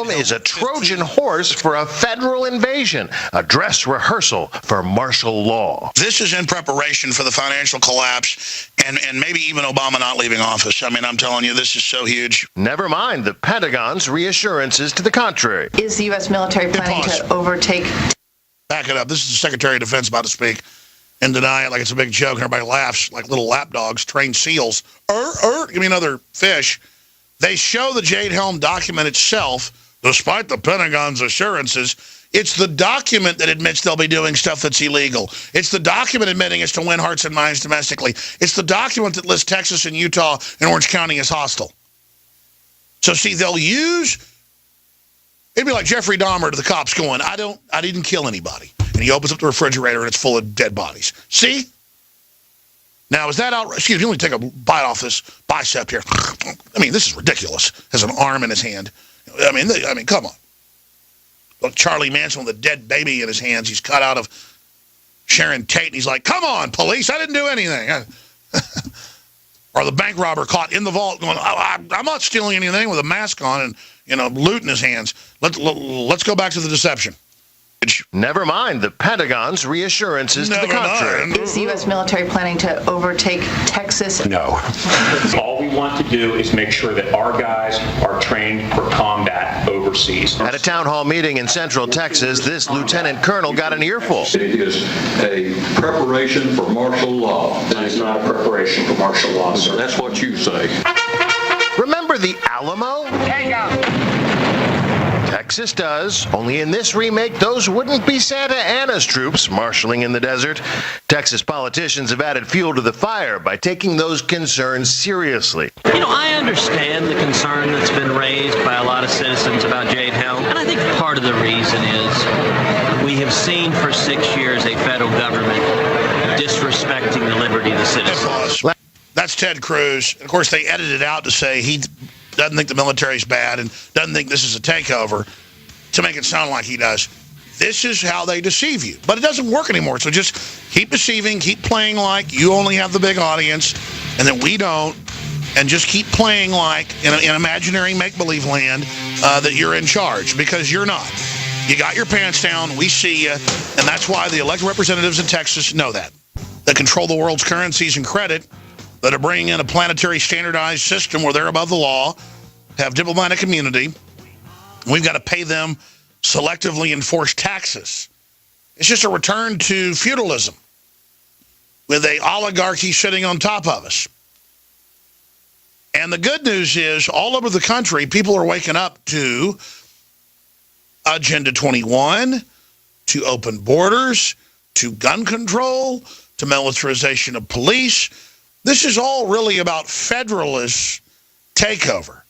Is a Trojan horse for a federal invasion, a dress rehearsal for martial law. This is in preparation for the financial collapse and maybe even Obama not leaving office. I mean, I'm telling you, this is so huge. Never mind the Pentagon's reassurances to the contrary. Is the U.S. military planning to overtake? Back it up. This is the Secretary of Defense about to speak and deny it like it's a big joke, and everybody laughs like little lapdogs, trained seals. Give me another fish. They show the Jade Helm document itself. Despite the Pentagon's assurances, it's the document that admits they'll be doing stuff that's illegal. It's the document admitting it's to win hearts and minds domestically. It's the document that lists Texas and Utah and Orange County as hostile. So, see, they'll use... It'd be like Jeffrey Dahmer to the cops going, I didn't kill anybody. And he opens up the refrigerator and it's full of dead bodies. See? Now, is that outrageous? Excuse me, let me take a bite off this bicep here. I mean, this is ridiculous. Has an arm in his hand. I mean, come on. Look, Charlie Manson with a dead baby in his hands. He's cut out of Sharon Tate, and he's like, come on, police, I didn't do anything. Or the bank robber caught in the vault going, I'm not stealing anything, with a mask on and, loot in his hands. Let's go back to the deception. Never mind the Pentagon's reassurances to the contrary. Is the U.S. military planning to overtake Texas? No. All we want to do is make sure that our guys are trained for combat overseas. At a town hall meeting in Central Texas, this lieutenant colonel got an earful. It is a preparation for martial law. It is not a preparation for martial law, sir. That's what you say. Remember the Alamo? Take out. Texas does, only in this remake, those wouldn't be Santa Anna's troops marshaling in the desert. Texas politicians have added fuel to the fire by taking those concerns seriously. I understand the concern that's been raised by a lot of citizens about Jade Helm, and I think part of the reason is we have seen for 6 years a federal government disrespecting the liberty of the citizens. That's Ted Cruz. Of course, they edited it out to say he doesn't think the military's bad and doesn't think this is a takeover to make it sound like he does. This is how they deceive you. But it doesn't work anymore. So just keep deceiving, keep playing like you only have the big audience and that we don't, and just keep playing like in an imaginary make-believe land that you're in charge, because you're not. You got your pants down, we see you, and that's why the elected representatives in Texas know that control the world's currencies and credit, that are bringing in a planetary standardized system where they're above the law, have diplomatic immunity. We've got to pay them selectively enforced taxes. It's just a return to feudalism with a oligarchy sitting on top of us. And the good news is, all over the country, people are waking up to Agenda 21, to open borders, to gun control, to militarization of police. This is all really about federalist takeover,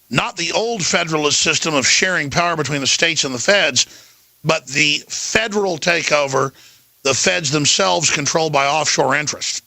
not the old federalist system of sharing power between the states and the feds, but the federal takeover, the feds themselves controlled by offshore interests.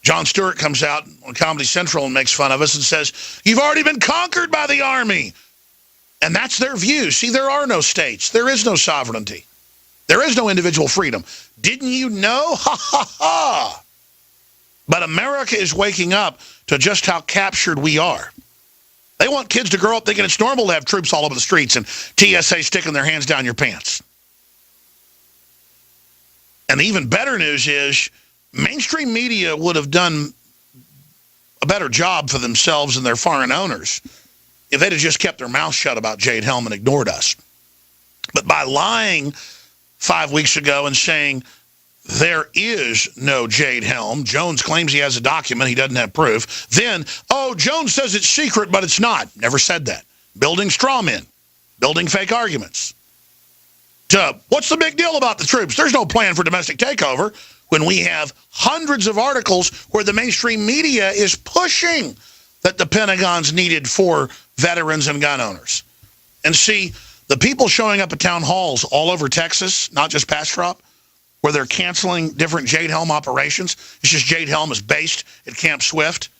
Jon Stewart comes out on Comedy Central and makes fun of us and says, you've already been conquered by the Army. And that's their view. See, there are no states. There is no sovereignty. There is no individual freedom. Didn't you know? Ha, ha, ha. But America is waking up to just how captured we are. They want kids to grow up thinking it's normal to have troops all over the streets and TSA sticking their hands down your pants. And the even better news is mainstream media would have done a better job for themselves and their foreign owners if they'd have just kept their mouth shut about Jade Helm and ignored us. But by lying 5 weeks ago and saying there is no Jade Helm, Jones claims he has a document, he doesn't have proof. Then, Jones says it's secret, but it's not. Never said that. Building straw men, building fake arguments. What's the big deal about the troops? There's no plan for domestic takeover, when we have hundreds of articles where the mainstream media is pushing that the Pentagon's needed for veterans and gun owners. And see, the people showing up at town halls all over Texas, not just Bastrop, where they're canceling different Jade Helm operations. It's just Jade Helm is based at Camp Swift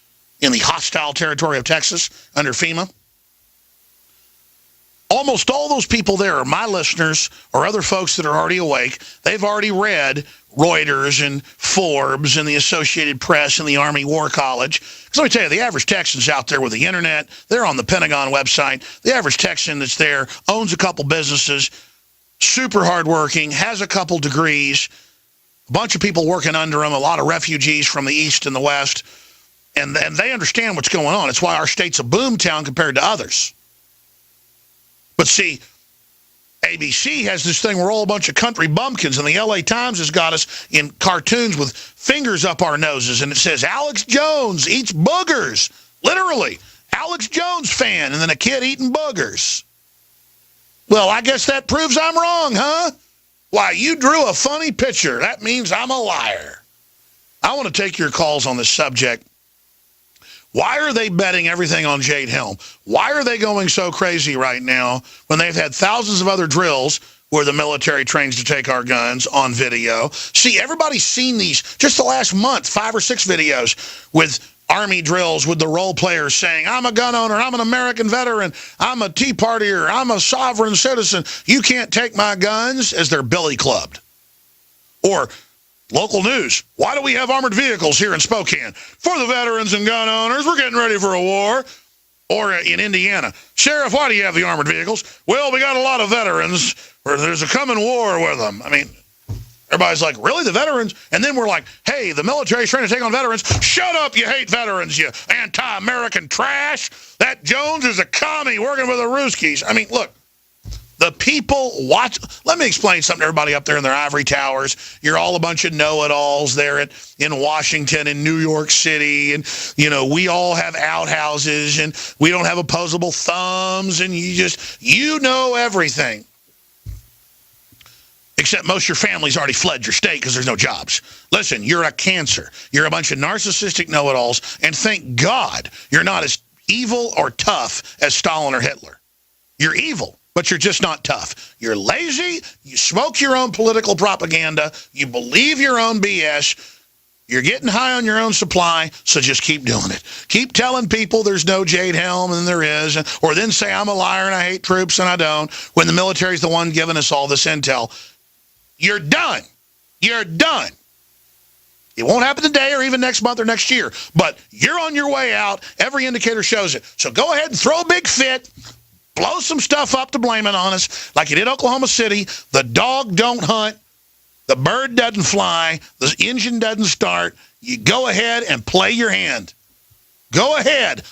in the hostile territory of Texas under FEMA. almost all those people there are my listeners or other folks that are already awake. They've already read Reuters and Forbes and the Associated Press and the Army War College. Because let me tell you, the average Texan's out there with the internet. They're on the Pentagon website. The average Texan that's there owns a couple businesses, super hardworking, has a couple degrees, a bunch of people working under him, a lot of refugees from the East and the West. And they understand what's going on. It's why our state's a boom town compared to others. But see, ABC has this thing where all a bunch of country bumpkins, and the LA Times has got us in cartoons with fingers up our noses, and it says, Alex Jones eats boogers. Literally, Alex Jones fan, and then a kid eating boogers. Well, I guess that proves I'm wrong, huh? Why, you drew a funny picture. That means I'm a liar. I want to take your calls on this subject. Why are they betting everything on Jade Helm? Why are they going so crazy right now when they've had thousands of other drills where the military trains to take our guns on video? See, everybody's seen these just the last month, 5 or 6 videos with Army drills with the role players saying, I'm a gun owner, I'm an American veteran, I'm a Tea Partier, I'm a sovereign citizen. You can't take my guns, as they're billy clubbed. Or local news. Why do we have armored vehicles here in Spokane? For the veterans and gun owners. We're getting ready for a war. Or in Indiana. Sheriff, why do you have the armored vehicles? Well, we got a lot of veterans. Or there's a coming war with them. I mean, everybody's like, really, the veterans? And then we're like, hey, the military's trying to take on veterans. Shut up, you hate veterans, you anti-American trash. That Jones is a commie working with the Ruskies. I mean, look. The people watch. Let me explain something to everybody up there in their ivory towers. You're all a bunch of know-it-alls there in Washington and New York City. And, you know, we all have outhouses and we don't have opposable thumbs. And you know everything. Except most of your family's already fled your state because there's no jobs. Listen, you're a cancer. You're a bunch of narcissistic know-it-alls. And thank God you're not as evil or tough as Stalin or Hitler. You're evil. But you're just not tough. You're lazy. You smoke your own political propaganda. You believe your own BS. You're getting high on your own supply, so just keep doing it. Keep telling people there's no Jade Helm and there is, or then say I'm a liar and I hate troops and I don't, when the military's the one giving us all this intel. You're done. You're done. It won't happen today or even next month or next year, but you're on your way out. Every indicator shows it. So go ahead and throw a big fit. Blow some stuff up to blame it on us, like you did Oklahoma City. The dog don't hunt. The bird doesn't fly. The engine doesn't start. You go ahead and play your hand. Go ahead.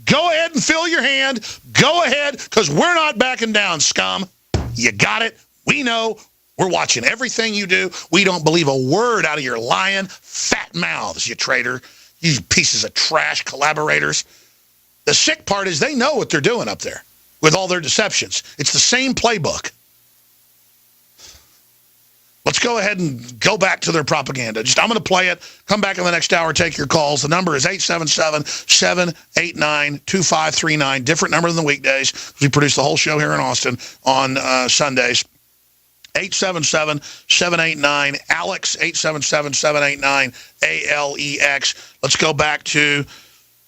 Go ahead and fill your hand. Go ahead, because we're not backing down, scum. You got it. We know. We're watching everything you do. We don't believe a word out of your lying fat mouths, you traitor. You pieces of trash collaborators. The sick part is they know what they're doing up there. With all their deceptions. It's the same playbook. Let's go ahead and go back to their propaganda. I'm going to play it. Come back in the next hour, take your calls. The number is 877-789-2539. Different number than the weekdays. We produce the whole show here in Austin on Sundays. 877-789-ALEX, 877-789-ALEX. Let's go back to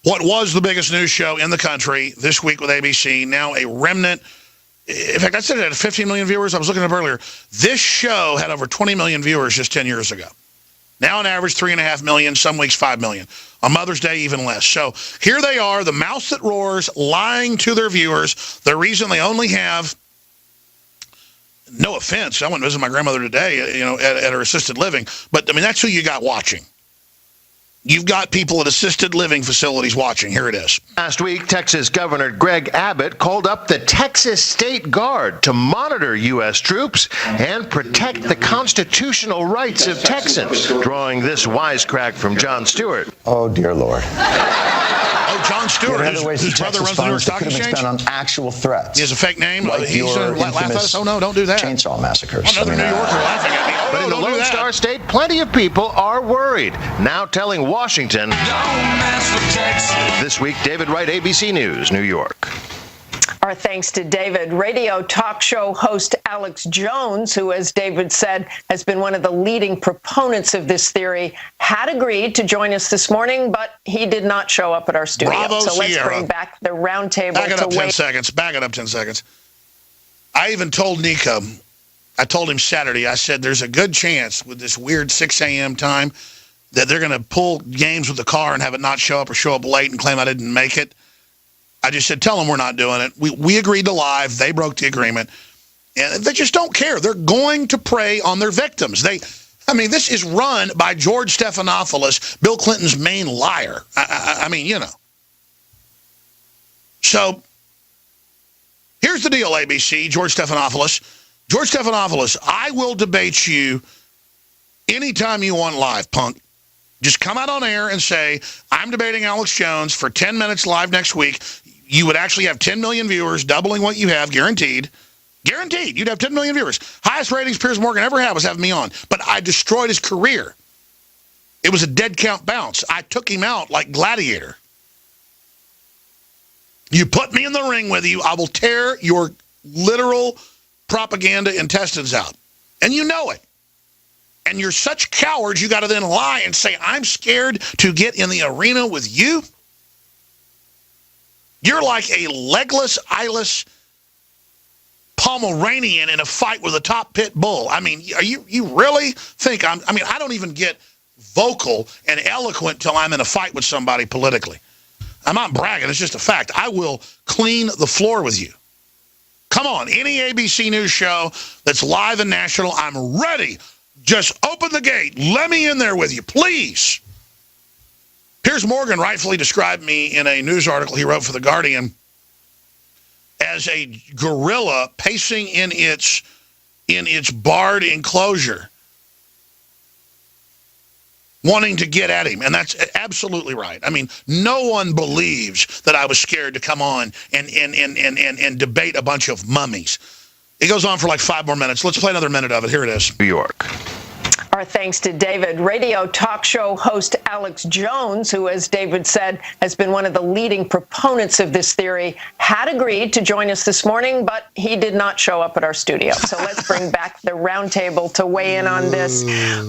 what was the biggest news show in the country this week with ABC, now a remnant. In fact, I said it had 15 million viewers. I was looking up earlier. This show had over 20 million viewers just 10 years ago. Now on average, 3.5 million, some weeks 5 million. On Mother's Day, even less. So here they are, the mouse that roars, lying to their viewers. The reason they only have, no offense, I went to visit my grandmother today, at her assisted living. But, I mean, that's who you got watching. You've got people at assisted living facilities watching. Here it is. Last week, Texas Governor Greg Abbott called up the Texas State Guard to monitor U.S. troops and protect the constitutional rights of Texans, drawing this wisecrack from Jon Stewart. Oh, dear Lord. Oh, Jon Stewart, his brother runs the New York Stock Exchange. On actual threats. He has a fake name. Like He's going to laugh at us. Oh, no, don't do that. Chainsaw massacres. Another New Yorker laughing at me. Oh, But in the don't do Lone that. Star State, plenty of people are worried, now telling Washington. This week, David Wright, ABC News, New York. Our thanks to David. Radio talk show host Alex Jones, who, as David said, has been one of the leading proponents of this theory, had agreed to join us this morning, but he did not show up at our studio. Bravo, so let's Sierra. bring back the roundtable. Back it up 10 seconds. Back it up 10 seconds. I even told Nico, I told him Saturday, I said, there's a good chance with this weird 6 a.m. time that they're going to pull games with the car and have it not show up or show up late and claim I didn't make it. I just said, tell them we're not doing it. We agreed to live. They broke the agreement. And they just don't care. They're going to prey on their victims. This is run by George Stephanopoulos, Bill Clinton's main liar. I mean, you know. So here's the deal, ABC, George Stephanopoulos. George Stephanopoulos, I will debate you anytime you want live, punk. Just come out on air and say, I'm debating Alex Jones for 10 minutes live next week. You would actually have 10 million viewers, doubling what you have, guaranteed. Guaranteed. You'd have 10 million viewers. Highest ratings Piers Morgan ever had was having me on. But I destroyed his career. It was a dead count bounce. I took him out like Gladiator. You put me in the ring with you, I will tear your literal propaganda intestines out. And you know it. And you're such cowards, you got to then lie and say, I'm scared to get in the arena with you. You're like a legless, eyeless Pomeranian in a fight with a top pit bull. I mean, you really think I don't even get vocal and eloquent till I'm in a fight with somebody politically. I'm not bragging. It's just a fact. I will clean the floor with you. Come on, any ABC News show that's live and national, I'm ready. Just open the gate. Let me in there with you, please. Piers Morgan rightfully described me in a news article he wrote for The Guardian as a gorilla pacing in its barred enclosure, wanting to get at him. And that's absolutely right. I mean, no one believes that I was scared to come on and debate a bunch of mummies. It goes on for like 5 more minutes. Let's play another minute of it. Here it is. New York. Our thanks to David. Radio talk show host Alex Jones, who, as David said, has been one of the leading proponents of this theory, had agreed to join us this morning, but he did not show up at our studio. So let's bring back the roundtable to weigh in on this.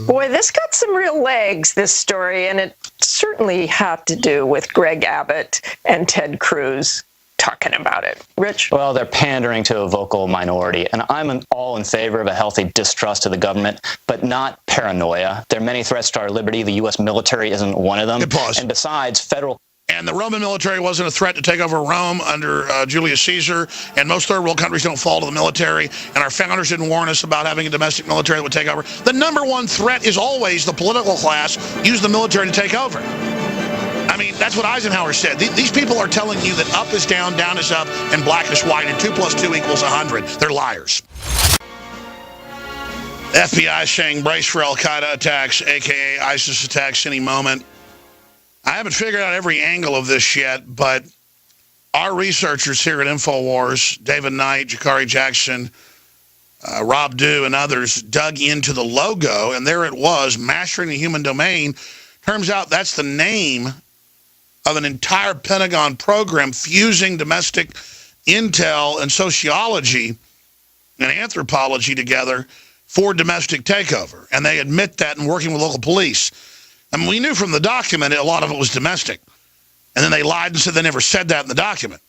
Boy, this got some real legs, this story, and it certainly had to do with Greg Abbott and Ted Cruz talking about it. Rich? Well, they're pandering to a vocal minority, and I'm all in favor of a healthy distrust of the government, but not paranoia. There are many threats to our liberty. The U.S. military isn't one of them. And besides, federal... And the Roman military wasn't a threat to take over Rome under Julius Caesar, and most third world countries don't fall to the military, and our founders didn't warn us about having a domestic military that would take over. The number one threat is always the political class use the military to take over. I mean, that's what Eisenhower said. These people are telling you that up is down, down is up, and black is white, and 2 + 2 = 100. They're liars. FBI saying brace for al-Qaeda attacks, a.k.a. ISIS attacks any moment. I haven't figured out every angle of this yet, but our researchers here at InfoWars, David Knight, Jakari Jackson, Rob Dew, and others, dug into the logo, and there it was, Mastering the Human Domain. Turns out that's the name of an entire Pentagon program fusing domestic intel and sociology and anthropology together for domestic takeover. And they admit that in working with local police. I mean, we knew from the document a lot of it was domestic. And then they lied and said they never said that in the document.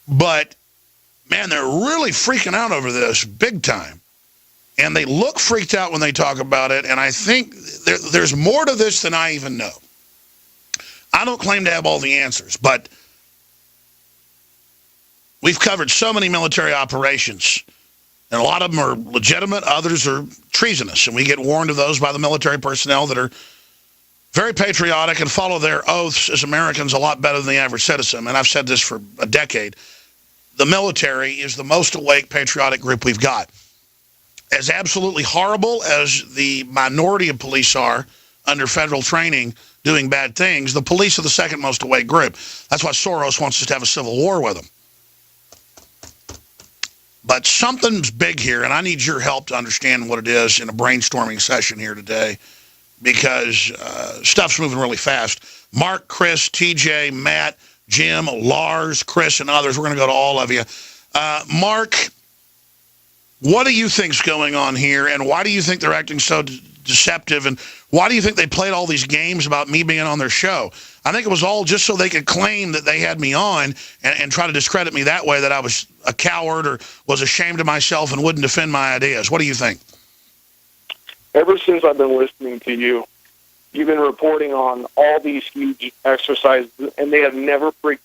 But, man, they're really freaking out over this big time. And they look freaked out when they talk about it. And I think there's more to this than I even know. I don't claim to have all the answers, but we've covered so many military operations, and a lot of them are legitimate, others are treasonous, and we get warned of those by the military personnel that are very patriotic and follow their oaths as Americans a lot better than the average citizen, and I've said this for a decade. The military is the most awake, patriotic group we've got. As absolutely horrible as the minority of police are under federal training doing bad things, the police are the second most awake group. That's why Soros wants us to have a civil war with them. But something's big here, and I need your help to understand what it is in a brainstorming session here today, because stuff's moving really fast. Mark, Chris, TJ, Matt, Jim, Lars, Chris, and others, we're going to go to all of you. Mark, What do you think's going on here, and why do you think they're acting so deceptive, and why do you think they played all these games about me being on their show? I think it was all just so they could claim that they had me on and try to discredit me that way, that I was a coward or was ashamed of myself and wouldn't defend my ideas. What do you think? Ever since I've been listening to you, you've been reporting on all these huge exercises, and they have never freaked